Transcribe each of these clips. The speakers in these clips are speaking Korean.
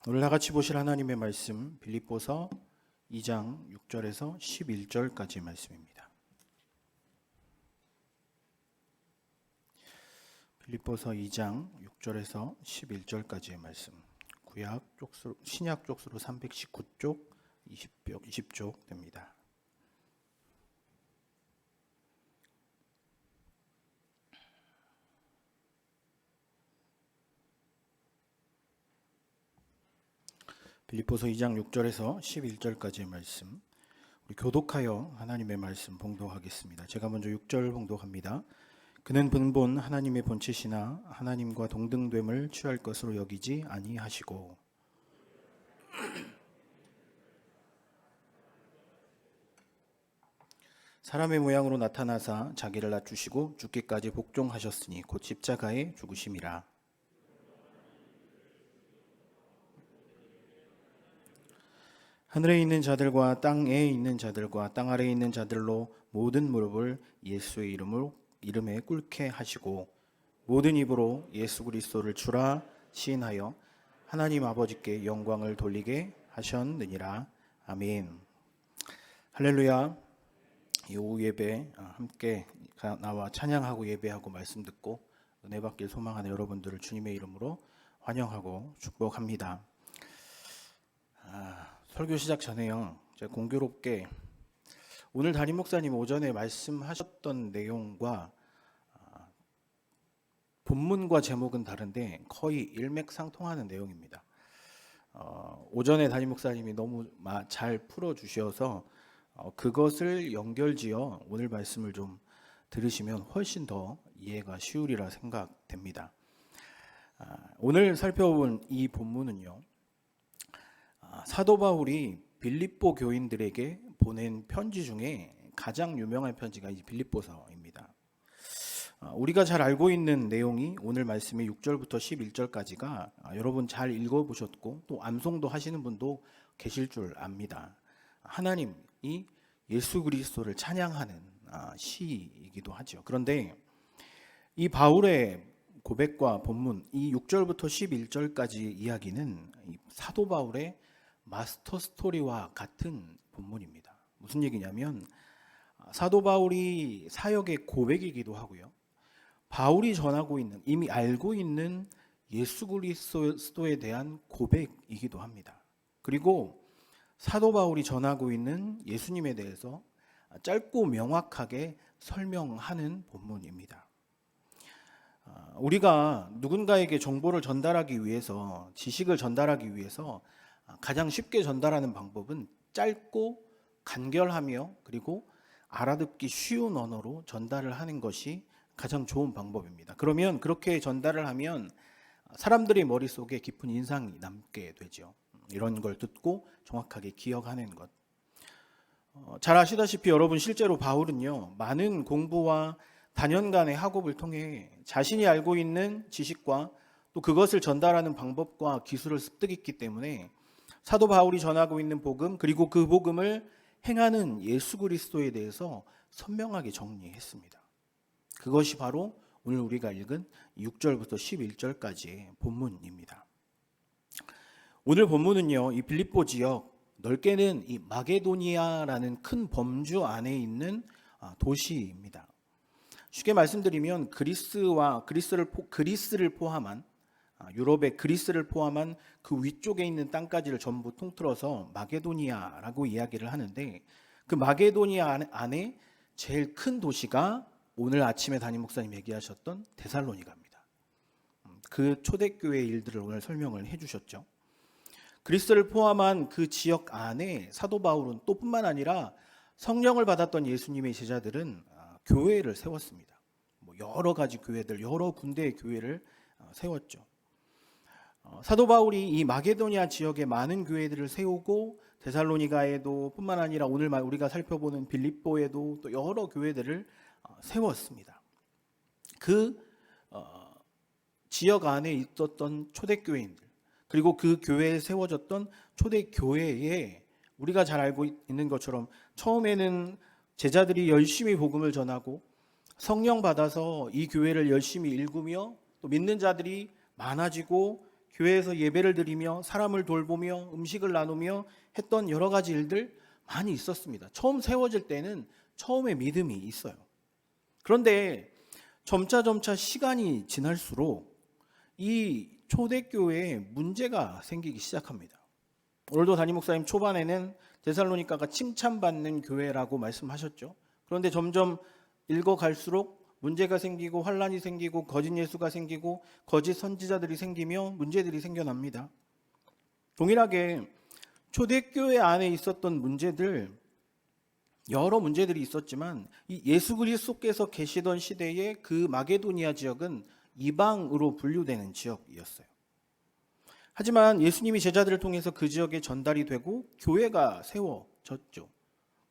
오늘 나같이 보실 하나님의 말씀 빌립보서 2장 6절에서 11절까지의 말씀입니다. 빌립보서 2장 6절에서 11절까지의 말씀. 신약 쪽수로 319쪽 20쪽 됩니다. 빌립보서 2장 6절에서 11절까지의 말씀, 우리 교독하여 하나님의 말씀 봉독하겠습니다. 제가 먼저 6절 봉독합니다. 그는 근본 하나님의 본체시나 하나님과 동등됨을 취할 것으로 여기지 아니하시고 사람의 모양으로 나타나사 자기를 낮추시고 죽기까지 복종하셨으니 곧 십자가에 죽으심이라. 하늘에 있는 자들과 땅에 있는 자들과 땅 아래에 있는 자들로 모든 무릎을 예수의 이름에 꿇게 하시고 모든 입으로 예수 그리스도를 주라 시인하여 하나님 아버지께 영광을 돌리게 하셨느니라. 아멘. 할렐루야. 이 오후 예배 함께 나와 찬양하고 예배하고 말씀 듣고 은혜 받길 소망하는 여러분들을 주님의 이름으로 환영하고 축복합니다. 설교 시작 전에요, 제가 공교롭게 오늘 담임 목사님 오전에 말씀하셨던 내용과 본문과 제목은 다른데 거의 일맥상통하는 내용입니다. 오전에 담임 목사님이 너무 잘 풀어주셔서 그것을 연결지어 오늘 말씀을 좀 들으시면 훨씬 더 이해가 쉬우리라 생각됩니다. 오늘 살펴본 이 본문은요, 사도 바울이 빌립보 교인들에게 보낸 편지 중에 가장 유명한 편지가 이 빌립보서입니다. 우리가 잘 알고 있는 내용이 오늘 말씀의 6절부터 11절까지가 여러분 잘 읽어보셨고 또 암송도 하시는 분도 계실 줄 압니다. 하나님이 예수 그리스도를 찬양하는 시이기도 하죠. 그런데 이 바울의 고백과 본문 이 6절부터 11절까지 이야기는 사도 바울의 마스터 스토리와 같은 본문입니다. 무슨 얘기냐면 사도 바울이 사역의 고백이기도 하고요, 바울이 전하고 있는 이미 알고 있는 예수 그리스도에 대한 고백이기도 합니다. 그리고 사도 바울이 전하고 있는 예수님에 대해서 짧고 명확하게 설명하는 본문입니다. 우리가 누군가에게 정보를 전달하기 위해서, 지식을 전달하기 위해서 가장 쉽게 전달하는 방법은 짧고 간결하며 그리고 알아듣기 쉬운 언어로 전달을 하는 것이 가장 좋은 방법입니다. 그러면 그렇게 전달을 하면 사람들의 머릿속에 깊은 인상이 남게 되죠. 이런 걸 듣고 정확하게 기억하는 것. 잘 아시다시피 여러분, 실제로 바울은요, 많은 공부와 다년간의 학업을 통해 자신이 알고 있는 지식과 또 그것을 전달하는 방법과 기술을 습득했기 때문에 사도 바울이 전하고 있는 복음, 그리고 그 복음을 행하는 예수 그리스도에 대해서 선명하게 정리했습니다. 그것이 바로 오늘 우리가 읽은 6절부터 11절까지의 본문입니다. 오늘 본문은요, 이 빌립보 지역, 넓게는 이 마게도니아라는 큰 범주 안에 있는 도시입니다. 쉽게 말씀드리면 그리스를 포함한 유럽의 그리스를 포함한 그 위쪽에 있는 땅까지를 전부 통틀어서 마게도니아라고 이야기를 하는데, 그 마게도니아 안에 제일 큰 도시가 오늘 아침에 담임 목사님 얘기하셨던 데살로니가입니다. 그 초대교회 일들을 오늘 설명을 해주셨죠. 그리스를 포함한 그 지역 안에 사도 바울은 또 뿐만 아니라 성령을 받았던 예수님의 제자들은 교회를 세웠습니다. 여러 가지 교회들, 여러 군데의 교회를 세웠죠. 사도 바울이 이 마게도니아 지역에 많은 교회들을 세우고 데살로니가에도 뿐만 아니라 오늘 우리가 살펴보는 빌립보에도 또 여러 교회들을 세웠습니다. 그 지역 안에 있었던 초대교회인들, 그리고 그 교회에 세워졌던 초대교회에 우리가 잘 알고 있는 것처럼 처음에는 제자들이 열심히 복음을 전하고 성령 받아서 이 교회를 열심히 일구며 또 믿는 자들이 많아지고 교회에서 예배를 드리며 사람을 돌보며 음식을 나누며 했던 여러 가지 일들 많이 있었습니다. 처음 세워질 때는 처음에 믿음이 있어요. 그런데 점차 시간이 지날수록 이 초대교회에 문제가 생기기 시작합니다. 오늘도 담임 목사님 초반에는 데살로니가가 칭찬받는 교회라고 말씀하셨죠. 그런데 점점 읽어갈수록 문제가 생기고 환란이 생기고 거짓 예수가 생기고 거짓 선지자들이 생기며 문제들이 생겨납니다. 동일하게 초대교회 안에 있었던 문제들, 여러 문제들이 있었지만 이 예수 그리스도께서 계시던 시대에 그 마게도니아 지역은 이방으로 분류되는 지역이었어요. 하지만 예수님이 제자들을 통해서 그 지역에 전달이 되고 교회가 세워졌죠.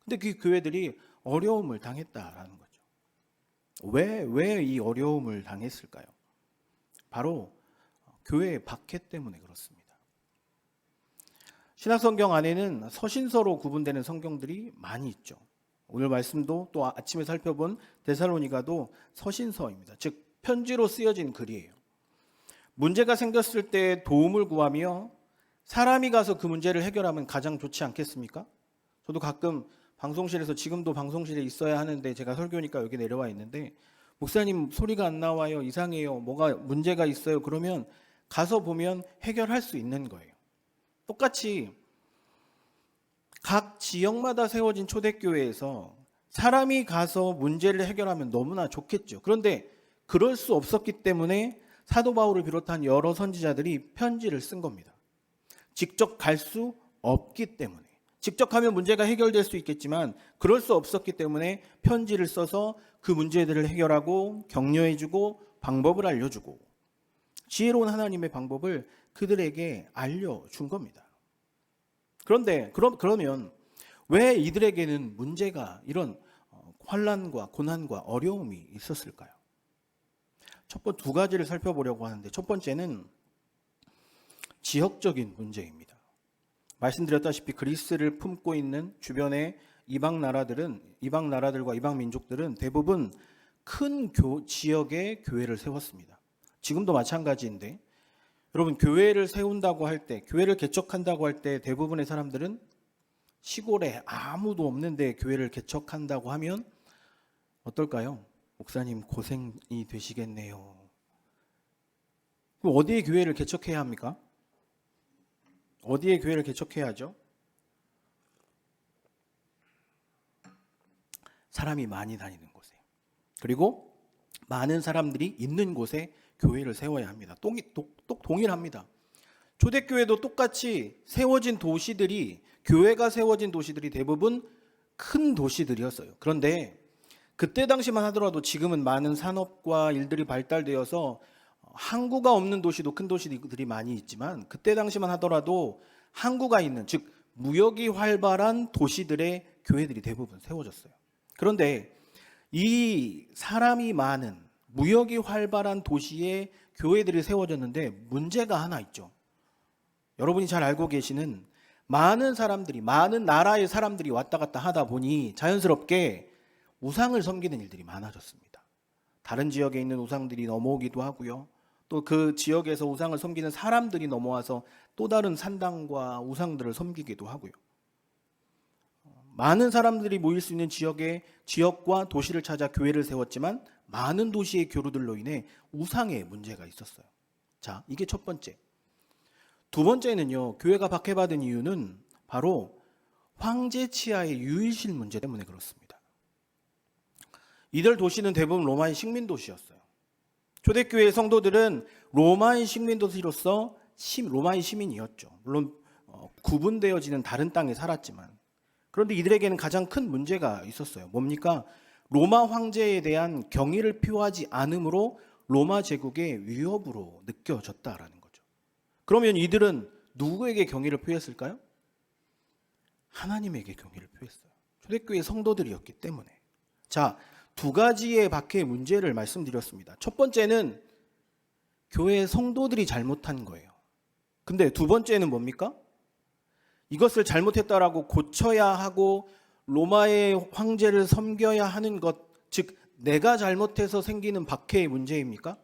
근데 그 교회들이 어려움을 당했다라는 거죠. 왜 이 어려움을 당했을까요? 바로 교회의 박해 때문에 그렇습니다. 신약성경 안에는 서신서로 구분되는 성경들이 많이 있죠. 오늘 말씀도 또 아침에 살펴본 데살로니가도 서신서입니다. 즉 편지로 쓰여진 글이에요. 문제가 생겼을 때 도움을 구하며 사람이 가서 그 문제를 해결하면 가장 좋지 않겠습니까? 저도 가끔 방송실에서, 지금도 방송실에 있어야 하는데 제가 설교니까 여기 내려와 있는데, 목사님 소리가 안 나와요, 이상해요, 뭐가 문제가 있어요, 그러면 가서 보면 해결할 수 있는 거예요. 똑같이 각 지역마다 세워진 초대교회에서 사람이 가서 문제를 해결하면 너무나 좋겠죠. 그런데 그럴 수 없었기 때문에 사도 바울을 비롯한 여러 선지자들이 편지를 쓴 겁니다. 직접 갈 수 없기 때문에. 직접 가면 문제가 해결될 수 있겠지만 그럴 수 없었기 때문에 편지를 써서 그 문제들을 해결하고 격려해주고 방법을 알려주고 지혜로운 하나님의 방법을 그들에게 알려준 겁니다. 그런데 그러면 왜 이들에게는 문제가, 이런 환난과 고난과 어려움이 있었을까요? 두 가지를 살펴보려고 하는데, 첫 번째는 지역적인 문제입니다. 말씀드렸다시피 그리스를 품고 있는 주변의 이방 나라들과 이방 민족들은 대부분 큰 지역에 교회를 세웠습니다. 지금도 마찬가지인데, 여러분, 교회를 세운다고 할 때, 교회를 개척한다고 할 때 대부분의 사람들은 시골에 아무도 없는데 교회를 개척한다고 하면 어떨까요? 목사님 고생이 되시겠네요. 그럼 어디에 교회를 개척해야 합니까? 어디에 교회를 개척해야 하죠? 사람이 많이 다니는 곳에, 그리고 많은 사람들이 있는 곳에 교회를 세워야 합니다. 동일합니다. 초대교회도 똑같이 세워진 도시들이, 교회가 세워진 도시들이 대부분 큰 도시들이었어요. 그런데 그때 당시만 하더라도, 지금은 많은 산업과 일들이 발달되어서 항구가 없는 도시도 큰 도시들이 많이 있지만, 그때 당시만 하더라도 항구가 있는, 즉 무역이 활발한 도시들의 교회들이 대부분 세워졌어요. 그런데 이 사람이 많은 무역이 활발한 도시에 교회들이 세워졌는데 문제가 하나 있죠. 여러분이 잘 알고 계시는, 많은 사람들이, 많은 나라의 사람들이 왔다 갔다 하다 보니 자연스럽게 우상을 섬기는 일들이 많아졌습니다. 다른 지역에 있는 우상들이 넘어오기도 하고요. 또 그 지역에서 우상을 섬기는 사람들이 넘어와서 또 다른 산당과 우상들을 섬기기도 하고요. 많은 사람들이 모일 수 있는 지역과 도시를 찾아 교회를 세웠지만 많은 도시의 교류들로 인해 우상의 문제가 있었어요. 자, 이게 첫 번째. 두 번째는요, 교회가 박해받은 이유는 바로 황제 치하의 유일실 문제 때문에 그렇습니다. 이들 도시는 대부분 로마의 식민 도시였어요. 초대교회의 성도들은 로마의 식민 도시로서 로마의 시민이었죠. 물론 구분되어지는 다른 땅에 살았지만, 그런데 이들에게는 가장 큰 문제가 있었어요. 뭡니까? 로마 황제에 대한 경의를 표하지 않음으로 로마 제국의 위협으로 느껴졌다라는 거죠. 그러면 이들은 누구에게 경의를 표했을까요? 하나님에게 경의를 표했어요. 초대교회 성도들이었기 때문에. 자, 두 가지의 박해의 문제를 말씀드렸습니다. 첫 번째는 교회 성도들이 잘못한 거예요. 근데 두 번째는 뭡니까? 이것을 잘못했다라고 고쳐야 하고 로마의 황제를 섬겨야 하는 것, 즉 내가 잘못해서 생기는 박해의 문제입니까?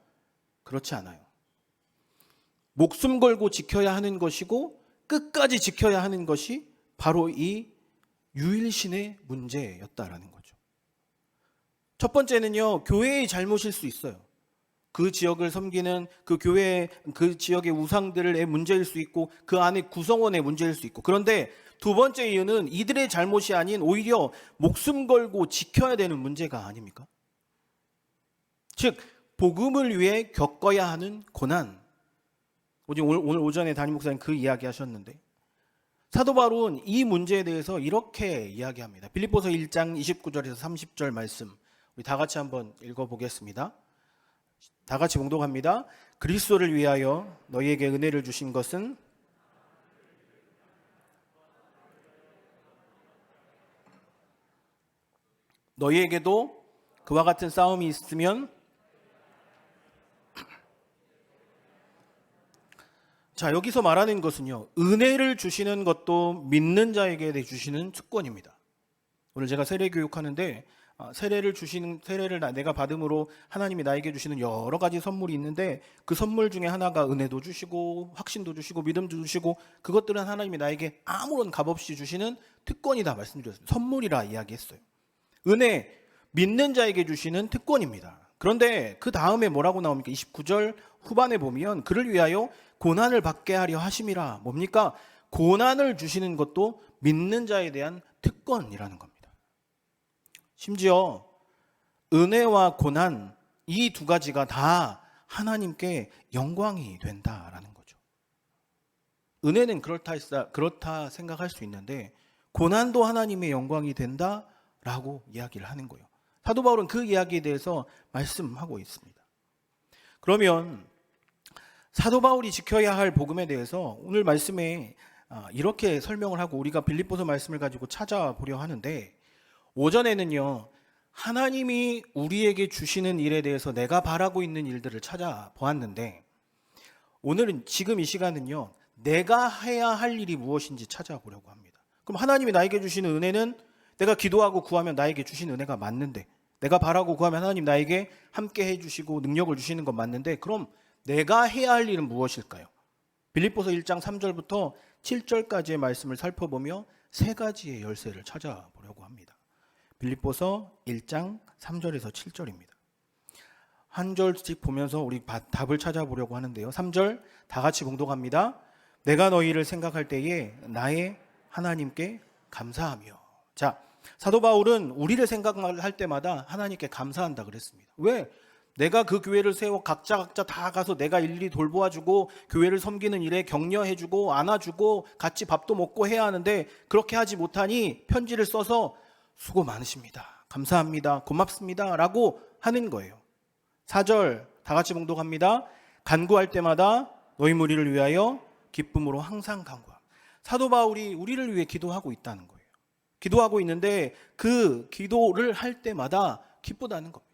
그렇지 않아요. 목숨 걸고 지켜야 하는 것이고 끝까지 지켜야 하는 것이 바로 이 유일신의 문제였다라는 거죠. 첫 번째는요, 교회의 잘못일 수 있어요. 그 지역을 섬기는 그 교회, 그 지역의 우상들의 문제일 수 있고 그 안에 구성원의 문제일 수 있고, 그런데 두 번째 이유는 이들의 잘못이 아닌 오히려 목숨 걸고 지켜야 되는 문제가 아닙니까? 즉 복음을 위해 겪어야 하는 고난. 오늘 오전에 담임 목사님 그 이야기 하셨는데, 사도 바울은 이 문제에 대해서 이렇게 이야기합니다. 빌립보서 1장 29절에서 30절 말씀 우리 다 같이 한번 읽어보겠습니다. 다 같이 봉독합니다. 그리스도를 위하여 너희에게 은혜를 주신 것은 너희에게도 그와 같은 싸움이 있으면, 자, 여기서 말하는 것은요, 은혜를 주시는 것도 믿는 자에게 주시는 특권입니다. 오늘 제가 세례 교육하는데 세례를 내가 받음으로 하나님이 나에게 주시는 여러 가지 선물이 있는데, 그 선물 중에 하나가 은혜도 주시고 확신도 주시고 믿음도 주시고, 그것들은 하나님이 나에게 아무런 값없이 주시는 특권이다 말씀드렸습니다. 선물이라 이야기했어요. 은혜, 믿는 자에게 주시는 특권입니다. 그런데 그 다음에 뭐라고 나옵니까? 29절 후반에 보면 그를 위하여 고난을 받게 하려 하심이라. 뭡니까? 고난을 주시는 것도 믿는 자에 대한 특권이라는 겁니다. 심지어 은혜와 고난, 이 두 가지가 다 하나님께 영광이 된다라는 거죠. 은혜는 그렇다 생각할 수 있는데 고난도 하나님의 영광이 된다라고 이야기를 하는 거예요. 사도 바울은 그 이야기에 대해서 말씀하고 있습니다. 그러면 사도 바울이 지켜야 할 복음에 대해서 오늘 말씀에 이렇게 설명을 하고 우리가 빌립보서 말씀을 가지고 찾아보려 하는데, 오전에는요, 하나님이 우리에게 주시는 일에 대해서 내가 바라고 있는 일들을 찾아보았는데, 오늘은 지금 이 시간은요, 내가 해야 할 일이 무엇인지 찾아보려고 합니다. 그럼 하나님이 나에게 주시는 은혜는 내가 기도하고 구하면 나에게 주시는 은혜가 맞는데, 내가 바라고 구하면 하나님 나에게 함께 해주시고 능력을 주시는 건 맞는데, 그럼 내가 해야 할 일은 무엇일까요? 빌립보서 1장 3절부터 7절까지의 말씀을 살펴보며 세 가지의 열쇠를 찾아보려고 합니다. 빌립보서 1장 3절에서 7절입니다. 한 절씩 보면서 우리 답을 찾아보려고 하는데요. 3절 다 같이 봉독합니다. 내가 너희를 생각할 때에 나의 하나님께 감사하며. 자, 사도 바울은 우리를 생각할 때마다 하나님께 감사한다 그랬습니다. 왜? 내가 그 교회를 세워 각자 다 가서 내가 일일이 돌보아주고 교회를 섬기는 일에 격려해주고 안아주고 같이 밥도 먹고 해야 하는데, 그렇게 하지 못하니 편지를 써서 수고 많으십니다, 감사합니다, 고맙습니다 라고 하는 거예요. 4절 다 같이 봉독합니다. 간구할 때마다 너희 무리를 위하여 기쁨으로 항상 간구함. 사도 바울이 우리를 위해 기도하고 있다는 거예요. 기도하고 있는데 그 기도를 할 때마다 기쁘다는 겁니다.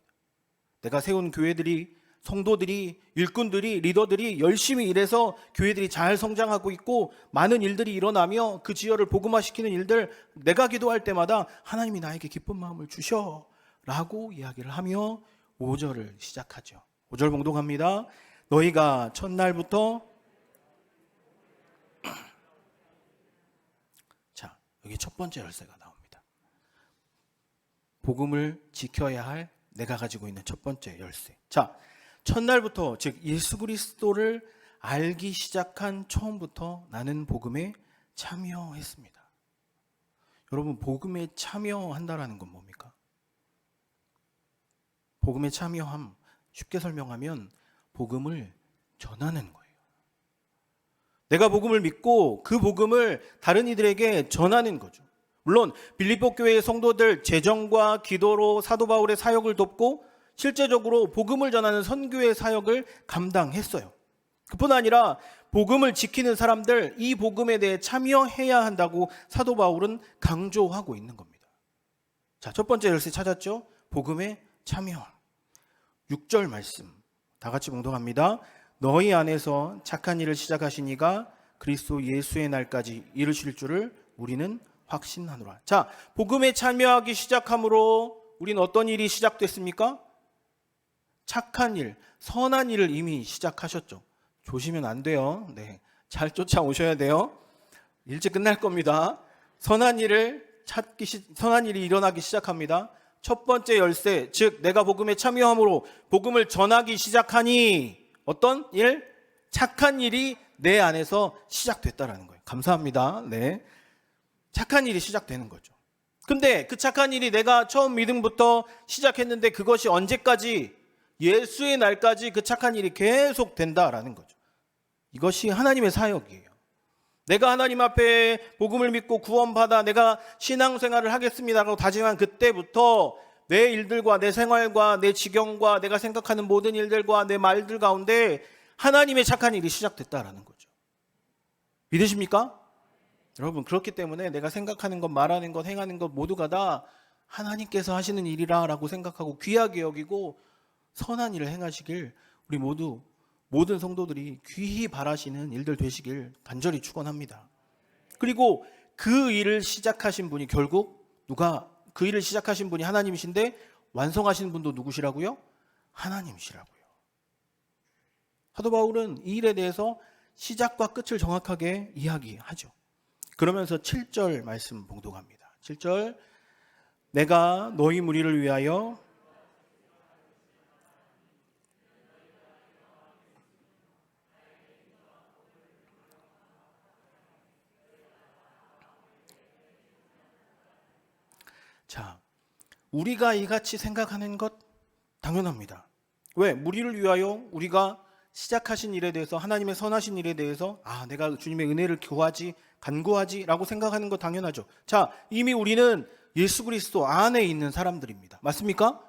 내가 세운 교회들이, 성도들이, 일꾼들이, 리더들이 열심히 일해서 교회들이 잘 성장하고 있고 많은 일들이 일어나며 그 지역을 복음화시키는 일들, 내가 기도할 때마다 하나님이 나에게 기쁜 마음을 주셔 라고 이야기를 하며 5절을 시작하죠. 5절 봉독합니다. 너희가 첫날부터 자, 여기 첫 번째 열쇠가 나옵니다. 복음을 지켜야 할 내가 가지고 있는 첫 번째 열쇠. 자, 첫날부터, 즉 예수 그리스도를 알기 시작한 처음부터 나는 복음에 참여했습니다. 여러분, 복음에 참여한다라는 건 뭡니까? 복음에 참여함, 쉽게 설명하면 복음을 전하는 거예요. 내가 복음을 믿고 그 복음을 다른 이들에게 전하는 거죠. 물론 빌립보 교회의 성도들 재정과 기도로 사도 바울의 사역을 돕고 실제적으로 복음을 전하는 선교의 사역을 감당했어요. 그뿐 아니라 복음을 지키는 사람들, 이 복음에 대해 참여해야 한다고 사도 바울은 강조하고 있는 겁니다. 자, 첫 번째 열쇠 찾았죠? 복음에 참여. 6절 말씀 다 같이 봉독합니다. 너희 안에서 착한 일을 시작하신 이가 그리스도 예수의 날까지 이루실 줄을 우리는 확신하노라. 자, 복음에 참여하기 시작함으로 우리는 어떤 일이 시작됐습니까? 착한 일, 선한 일을 이미 시작하셨죠. 조시면 안 돼요. 네, 잘 쫓아오셔야 돼요. 일찍 끝날 겁니다. 선한 일이 일어나기 시작합니다. 첫 번째 열쇠, 즉 내가 복음에 참여함으로 복음을 전하기 시작하니 어떤 일? 착한 일이 내 안에서 시작됐다라는 거예요. 감사합니다. 네, 착한 일이 시작되는 거죠. 근데 그 착한 일이 내가 처음 믿음부터 시작했는데 그것이 언제까지, 예수의 날까지 그 착한 일이 계속 된다라는 거죠. 이것이 하나님의 사역이에요. 내가 하나님 앞에 복음을 믿고 구원받아 내가 신앙생활을 하겠습니다라고 다짐한 그때부터 내 일들과 내 생활과 내 지경과 내가 생각하는 모든 일들과 내 말들 가운데 하나님의 착한 일이 시작됐다라는 거죠. 믿으십니까? 여러분, 그렇기 때문에 내가 생각하는 것, 말하는 것, 행하는 것 모두가 다 하나님께서 하시는 일이라고 생각하고 귀하게 여기고 선한 일을 행하시길 우리 모두, 모든 성도들이 귀히 바라시는 일들 되시길 간절히 축원합니다. 그리고 그 일을 시작하신 분이 결국 그 일을 시작하신 분이 하나님이신데 완성하시는 분도 누구시라고요? 하나님이시라고요. 사도 바울은 이 일에 대해서 시작과 끝을 정확하게 이야기하죠. 그러면서 7절 말씀 봉독합니다. 7절, 내가 너희 무리를 위하여 자, 우리가 이같이 생각하는 것 당연합니다. 왜? 무리를 위하여 우리가 시작하신 일에 대해서, 하나님의 선하신 일에 대해서 내가 주님의 은혜를 간구하지 라고 생각하는 것 당연하죠. 자, 이미 우리는 예수 그리스도 안에 있는 사람들입니다. 맞습니까?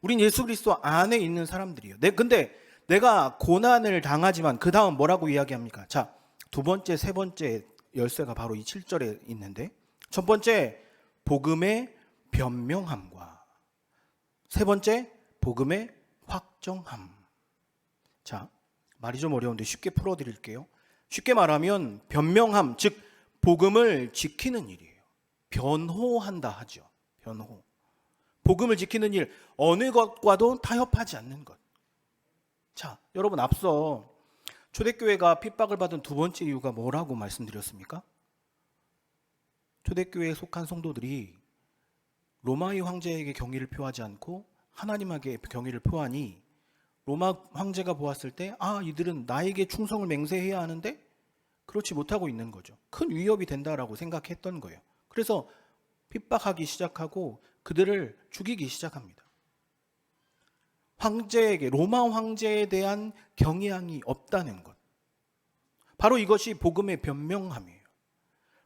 우린 예수 그리스도 안에 있는 사람들이에요. 근데 내가 고난을 당하지만 그 다음 뭐라고 이야기합니까? 자, 두 번째, 세 번째 열쇠가 바로 이 7절에 있는데, 첫 번째, 복음의 변명함과 세 번째, 복음의 확정함. 자, 말이 좀 어려운데 쉽게 풀어드릴게요. 쉽게 말하면 변명함, 즉 복음을 지키는 일이에요. 변호한다 하죠. 변호. 복음을 지키는 일, 어느 것과도 타협하지 않는 것. 자, 여러분, 앞서 초대교회가 핍박을 받은 두 번째 이유가 뭐라고 말씀드렸습니까? 초대교회에 속한 성도들이 로마의 황제에게 경의를 표하지 않고 하나님에게 경의를 표하니 로마 황제가 보았을 때 이들은 나에게 충성을 맹세해야 하는데 그렇지 못하고 있는 거죠. 큰 위협이 된다라고 생각했던 거예요. 그래서 핍박하기 시작하고 그들을 죽이기 시작합니다. 로마 황제에 대한 경외함이 없다는 것, 바로 이것이 복음의 변명함이에요.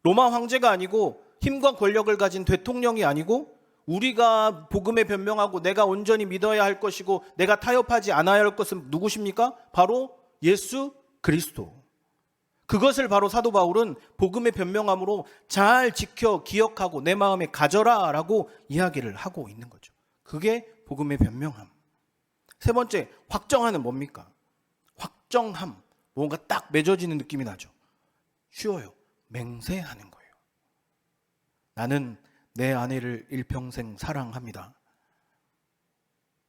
로마 황제가 아니고 힘과 권력을 가진 대통령이 아니고 우리가 복음에 변명하고 내가 온전히 믿어야 할 것이고 내가 타협하지 않아야 할 것은 누구십니까? 바로 예수 그리스도. 그것을 바로 사도 바울은 복음의 변명함으로 잘 지켜 기억하고 내 마음에 가져라 라고 이야기를 하고 있는 거죠. 그게 복음의 변명함. 세 번째, 확정하는 뭡니까? 확정함. 뭔가 딱 맺어지는 느낌이 나죠. 쉬워요. 맹세하는 거예요. 나는 내 아내를 일평생 사랑합니다.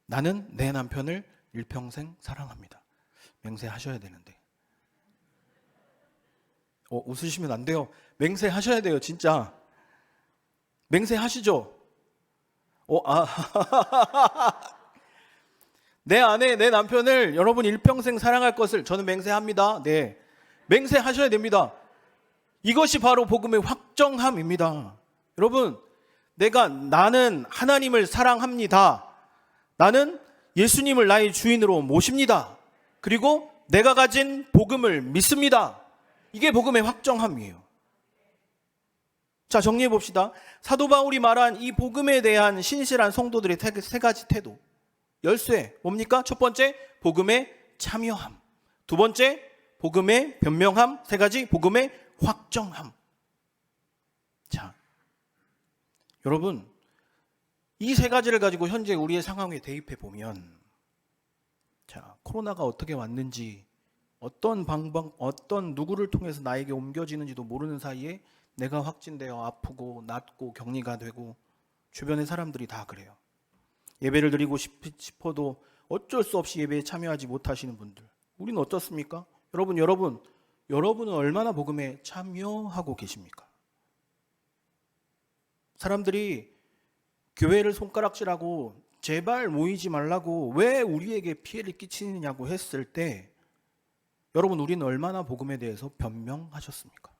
나는 내 남편을 일평생 사랑합니다. 맹세하셔야 되는데. 웃으시면 안 돼요. 맹세하셔야 돼요, 진짜. 맹세하시죠? 내 아내, 내 남편을 여러분 일평생 사랑할 것을 저는 맹세합니다. 네. 맹세하셔야 됩니다. 이것이 바로 복음의 확정함입니다. 여러분, 나는 하나님을 사랑합니다. 나는 예수님을 나의 주인으로 모십니다. 그리고 내가 가진 복음을 믿습니다. 이게 복음의 확정함이에요. 자, 정리해 봅시다. 사도 바울이 말한 이 복음에 대한 신실한 성도들의 세 가지 태도. 열쇠 뭡니까? 첫 번째, 복음의 참여함. 두 번째, 복음의 변명함. 세 가지, 복음의 확정함. 자, 여러분, 이 세 가지를 가지고 현재 우리의 상황에 대입해 보면, 자, 코로나가 어떻게 왔는지, 어떤 방법, 어떤 누구를 통해서 나에게 옮겨지는지도 모르는 사이에 내가 확진되어 아프고 낫고 격리가 되고 주변의 사람들이 다 그래요. 예배를 드리고 싶어도 어쩔 수 없이 예배에 참여하지 못하시는 분들, 우리는 어떻습니까? 여러분은 얼마나 복음에 참여하고 계십니까? 사람들이 교회를 손가락질하고 제발 모이지 말라고 왜 우리에게 피해를 끼치느냐고 했을 때 여러분, 우리는 얼마나 복음에 대해서 변명하셨습니까?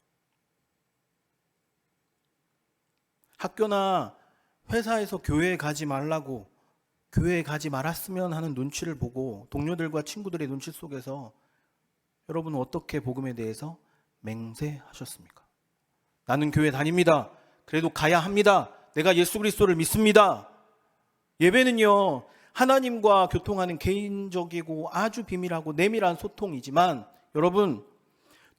학교나 회사에서 교회에 가지 말라고, 교회에 가지 말았으면 하는 눈치를 보고 동료들과 친구들의 눈치 속에서 여러분은 어떻게 복음에 대해서 맹세하셨습니까? 나는 교회 다닙니다. 그래도 가야 합니다. 내가 예수 그리스도를 믿습니다. 예배는요, 하나님과 교통하는 개인적이고 아주 비밀하고 내밀한 소통이지만 여러분,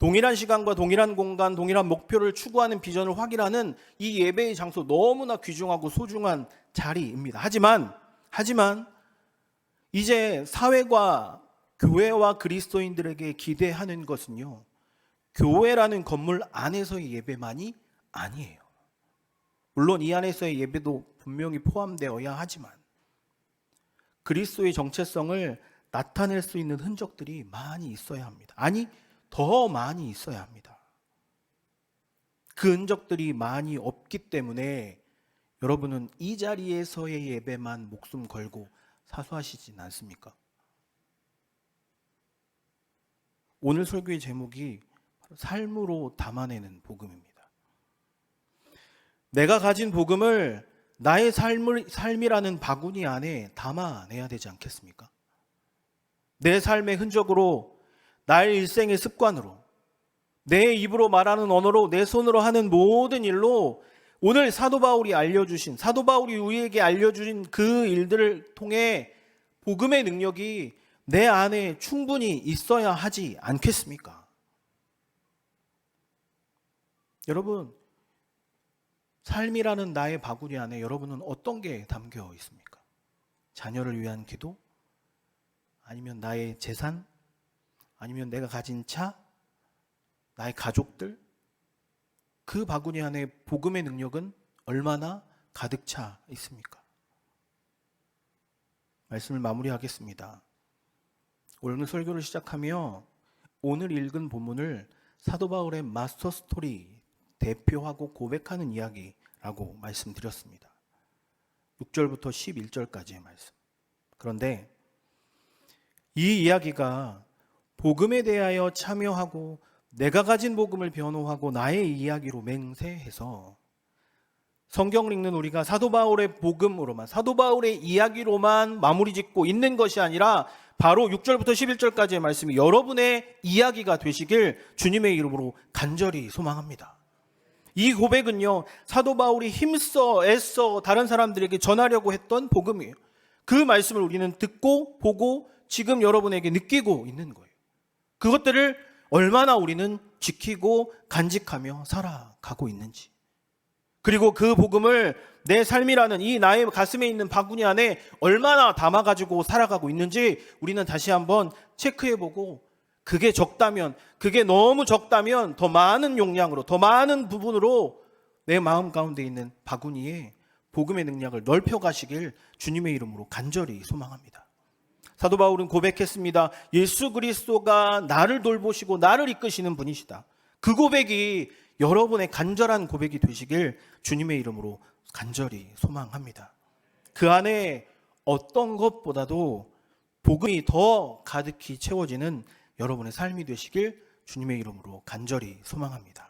동일한 시간과 동일한 공간, 동일한 목표를 추구하는 비전을 확인하는 이 예배의 장소, 너무나 귀중하고 소중한 자리입니다. 하지만 이제 사회가 교회와 그리스도인들에게 기대하는 것은요, 교회라는 건물 안에서의 예배만이 아니에요. 물론 이 안에서의 예배도 분명히 포함되어야 하지만 그리스도의 정체성을 나타낼 수 있는 흔적들이 많이 있어야 합니다. 아니, 더 많이 있어야 합니다. 그 흔적들이 많이 없기 때문에 여러분은 이 자리에서의 예배만 목숨 걸고 사수하시진 않습니까? 오늘 설교의 제목이 바로 삶으로 담아내는 복음입니다. 내가 가진 복음을 나의 삶이라는 바구니 안에 담아내야 되지 않겠습니까? 내 삶의 흔적으로, 나의 일생의 습관으로, 내 입으로 말하는 언어로, 내 손으로 하는 모든 일로 오늘 사도 바울이 우리에게 알려주신 그 일들을 통해 복음의 능력이 내 안에 충분히 있어야 하지 않겠습니까? 여러분, 삶이라는 나의 바구니 안에 여러분은 어떤 게 담겨 있습니까? 자녀를 위한 기도? 아니면 나의 재산? 아니면 내가 가진 차? 나의 가족들? 그 바구니 안에 복음의 능력은 얼마나 가득 차 있습니까? 말씀을 마무리하겠습니다. 오늘 설교를 시작하며 오늘 읽은 본문을 사도 바울의 마스터 스토리, 대표하고 고백하는 이야기라고 말씀드렸습니다. 6절부터 11절까지의 말씀. 그런데 이 이야기가 복음에 대하여 참여하고 내가 가진 복음을 변호하고 나의 이야기로 맹세해서 성경을 읽는 우리가 사도 바울의 복음으로만, 사도 바울의 이야기로만 마무리 짓고 있는 것이 아니라 바로 6절부터 11절까지의 말씀이 여러분의 이야기가 되시길 주님의 이름으로 간절히 소망합니다. 이 고백은요, 사도 바울이 힘써 애써 다른 사람들에게 전하려고 했던 복음이에요. 그 말씀을 우리는 듣고 보고 지금 여러분에게 느끼고 있는 거예요. 그것들을 얼마나 우리는 지키고 간직하며 살아가고 있는지, 그리고 그 복음을 내 삶이라는 이 나의 가슴에 있는 바구니 안에 얼마나 담아가지고 살아가고 있는지 우리는 다시 한번 체크해보고, 그게 적다면, 그게 너무 적다면 더 많은 용량으로, 더 많은 부분으로 내 마음 가운데 있는 바구니에 복음의 능력을 넓혀가시길 주님의 이름으로 간절히 소망합니다. 사도 바울은 고백했습니다. 예수 그리스도가 나를 돌보시고 나를 이끄시는 분이시다. 그 고백이 여러분의 간절한 고백이 되시길 주님의 이름으로 간절히 소망합니다. 그 안에 어떤 것보다도 복음이 더 가득히 채워지는 여러분의 삶이 되시길 주님의 이름으로 간절히 소망합니다.